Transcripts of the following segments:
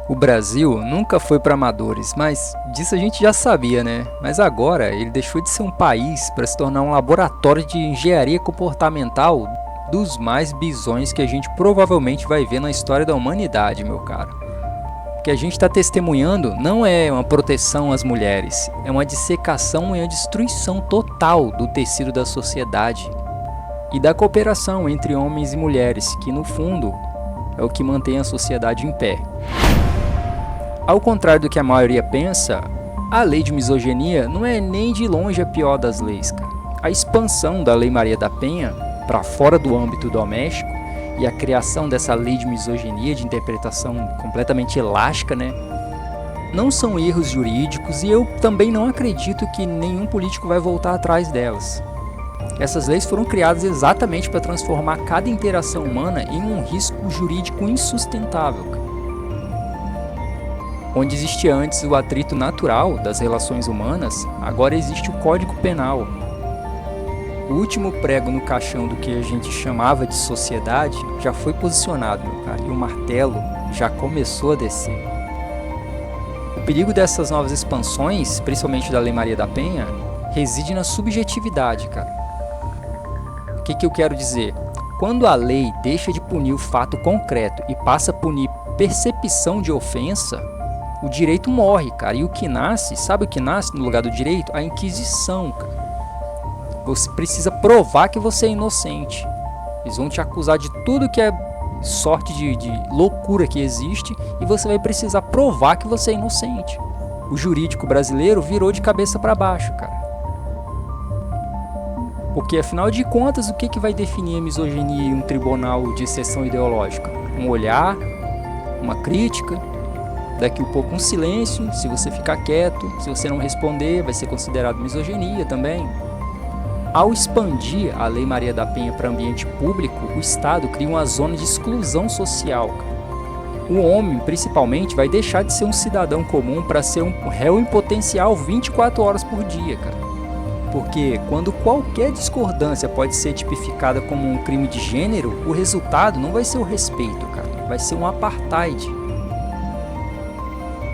O Brasil nunca foi para amadores, mas disso a gente já sabia, né? Mas agora ele deixou de ser um país para se tornar um laboratório de engenharia comportamental dos mais bizonhos que a gente provavelmente vai ver na história da humanidade, meu caro. O que a gente está testemunhando não é uma proteção às mulheres, é uma dissecação e uma destruição total do tecido da sociedade e da cooperação entre homens e mulheres, que no fundo é o que mantém a sociedade em pé. Ao contrário do que a maioria pensa, a lei de misoginia não é nem de longe a pior das leis, cara. A expansão da Lei Maria da Penha para fora do âmbito doméstico e a criação dessa lei de misoginia de interpretação completamente elástica, né? Não são erros jurídicos e eu também não acredito que nenhum político vai voltar atrás delas. Essas leis foram criadas exatamente para transformar cada interação humana em um risco jurídico insustentável, cara. Onde existia antes o atrito natural das relações humanas, agora existe o Código Penal. O último prego no caixão do que a gente chamava de sociedade já foi posicionado, meu cara, e o martelo já começou a descer. O perigo dessas novas expansões, principalmente da Lei Maria da Penha, reside na subjetividade, cara. O que eu quero dizer? Quando a lei deixa de punir o fato concreto e passa a punir percepção de ofensa, o direito morre, cara. E o que nasce, sabe o que nasce no lugar do direito? A Inquisição, cara. Você precisa provar que você é inocente. Eles vão te acusar de tudo que é sorte de loucura que existe e você vai precisar provar que você é inocente. O jurídico brasileiro virou de cabeça para baixo, cara. Porque, afinal de contas, o que vai definir a misoginia em um tribunal de exceção ideológica? Um olhar, uma crítica, daqui a pouco um silêncio. Se você ficar quieto, se você não responder, vai ser considerado misoginia também. Ao expandir a Lei Maria da Penha para ambiente público, o Estado cria uma zona de exclusão social. O homem, principalmente, vai deixar de ser um cidadão comum para ser um réu em potencial 24 horas por dia, cara. Porque quando qualquer discordância pode ser tipificada como um crime de gênero, o resultado não vai ser o respeito, cara. Vai ser um apartheid.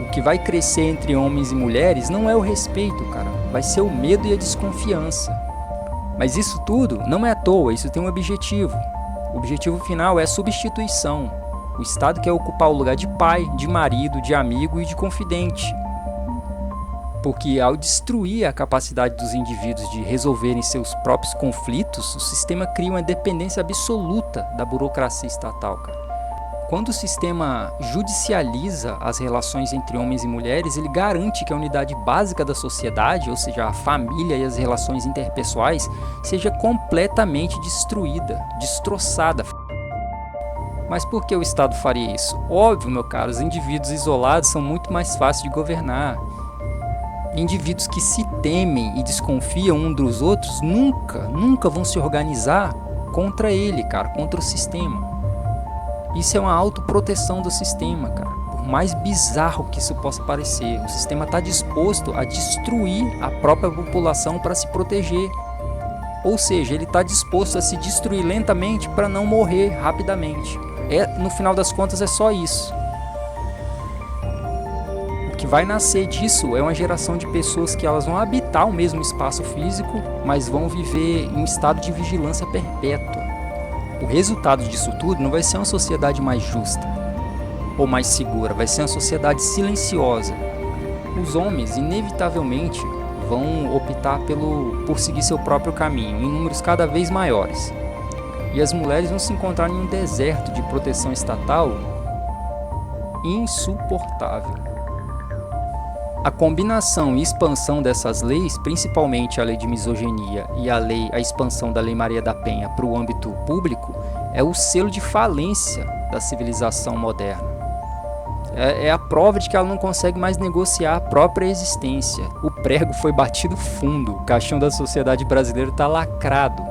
O que vai crescer entre homens e mulheres não é o respeito, cara. Vai ser o medo e a desconfiança. Mas isso tudo não é à toa, isso tem um objetivo. O objetivo final é a substituição. O Estado quer ocupar o lugar de pai, de marido, de amigo e de confidente. Porque ao destruir a capacidade dos indivíduos de resolverem seus próprios conflitos, o sistema cria uma dependência absoluta da burocracia estatal, cara. Quando o sistema judicializa as relações entre homens e mulheres, ele garante que a unidade básica da sociedade, ou seja, a família e as relações interpessoais, seja completamente destruída, destroçada. Mas por que o Estado faria isso? Óbvio, meu caro, os indivíduos isolados são muito mais fáceis de governar. Indivíduos que se temem e desconfiam uns dos outros nunca vão se organizar contra ele, cara, contra o sistema. Isso é uma autoproteção do sistema, cara. Por mais bizarro que isso possa parecer, o sistema está disposto a destruir a própria população para se proteger. Ou seja, ele está disposto a se destruir lentamente para não morrer rapidamente. No final das contas é só isso. O que vai nascer disso é uma geração de pessoas que elas vão habitar o mesmo espaço físico, mas vão viver em um estado de vigilância perpétua. O resultado disso tudo não vai ser uma sociedade mais justa ou mais segura, vai ser uma sociedade silenciosa. Os homens, inevitavelmente, vão optar por seguir seu próprio caminho, em números cada vez maiores. E as mulheres vão se encontrar em um deserto de proteção estatal insuportável. A combinação e expansão dessas leis, principalmente a lei de misoginia e a expansão da Lei Maria da Penha para o âmbito público, é o selo de falência da civilização moderna. É a prova de que ela não consegue mais negociar a própria existência. O prego foi batido fundo, o caixão da sociedade brasileira está lacrado.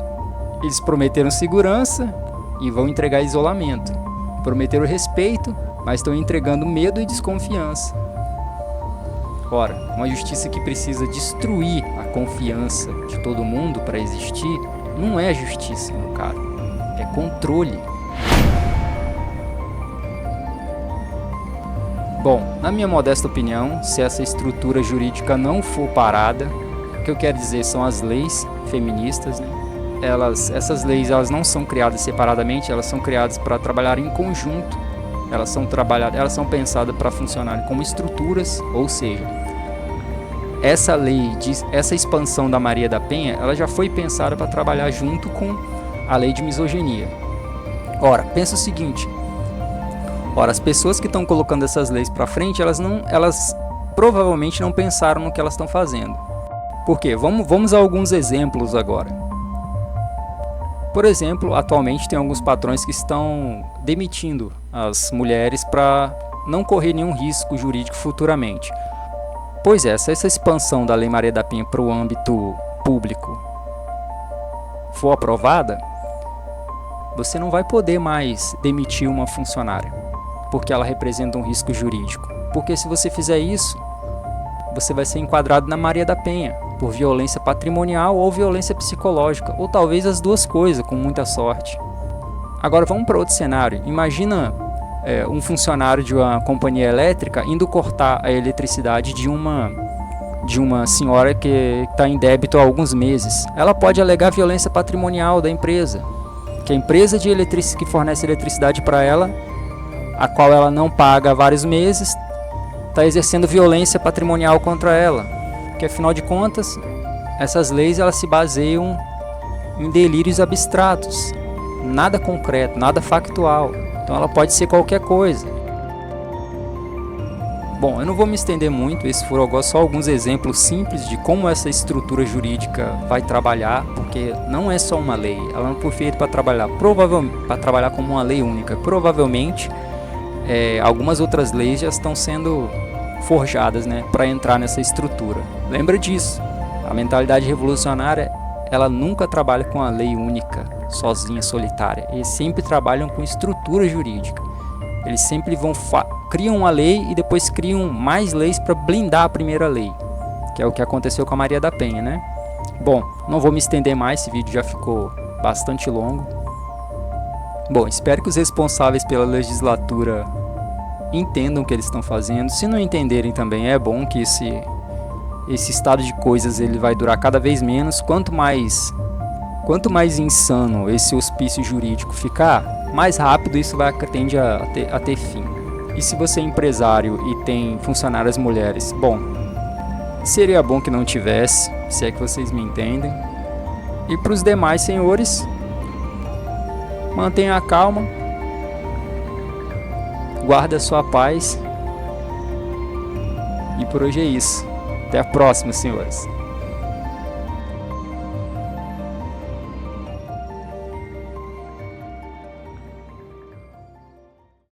Eles prometeram segurança e vão entregar isolamento. Prometeram respeito, mas estão entregando medo e desconfiança. Ora, uma justiça que precisa destruir a confiança de todo mundo para existir, não é justiça, meu caro. É controle. Bom, na minha modesta opinião, se essa estrutura jurídica não for parada, o que eu quero dizer são as leis feministas, né? Essas leis elas não são criadas separadamente, elas são criadas para trabalhar em conjunto, elas são pensadas para funcionar como estruturas, ou seja, essa expansão da Maria da Penha, ela já foi pensada para trabalhar junto com a lei de misoginia. Ora, pensa o seguinte, as pessoas que estão colocando essas leis para frente, elas provavelmente não pensaram no que elas estão fazendo. Por quê? Vamos a alguns exemplos agora. Por exemplo, atualmente tem alguns patrões que estão demitindo as mulheres para não correr nenhum risco jurídico futuramente. Pois é, se essa expansão da Lei Maria da Penha para o âmbito público for aprovada, você não vai poder mais demitir uma funcionária, porque ela representa um risco jurídico. Porque se você fizer isso, você vai ser enquadrado na Maria da Penha, por violência patrimonial ou violência psicológica, ou talvez as duas coisas, com muita sorte. Agora vamos para outro cenário. Imagina um funcionário de uma companhia elétrica indo cortar a eletricidade de uma senhora que está em débito há alguns meses. Ela pode alegar violência patrimonial da empresa, que a empresa que fornece eletricidade para ela, a qual ela não paga há vários meses, está exercendo violência patrimonial contra ela. Porque afinal de contas, essas leis elas se baseiam em delírios abstratos, nada concreto, nada factual. Então ela pode ser qualquer coisa. Bom, eu não vou me estender muito, esses foram só alguns exemplos simples de como essa estrutura jurídica vai trabalhar, porque não é só uma lei, ela não foi feita para trabalhar como uma lei única. Provavelmente algumas outras leis já estão sendo forjadas, né, para entrar nessa estrutura. Lembra disso, a mentalidade revolucionária ela nunca trabalha com a lei única, sozinha, solitária. Eles sempre trabalham com estrutura jurídica. Eles sempre criam uma lei e depois criam mais leis para blindar a primeira lei, que é o que aconteceu com a Maria da Penha, né? Bom, não vou me estender mais, esse vídeo já ficou bastante longo. Bom, espero que os responsáveis pela legislatura entendam o que eles estão fazendo. Se não entenderem também, é bom que esse estado de coisas ele vai durar cada vez menos. Quanto mais insano esse hospício jurídico ficar, mais rápido isso tende a ter fim. E se você é empresário e tem funcionárias mulheres, bom, seria bom que não tivesse, se é que vocês me entendem. E para os demais senhores, mantenha a calma, guarde a sua paz. E por hoje é isso. Até a próxima, senhores.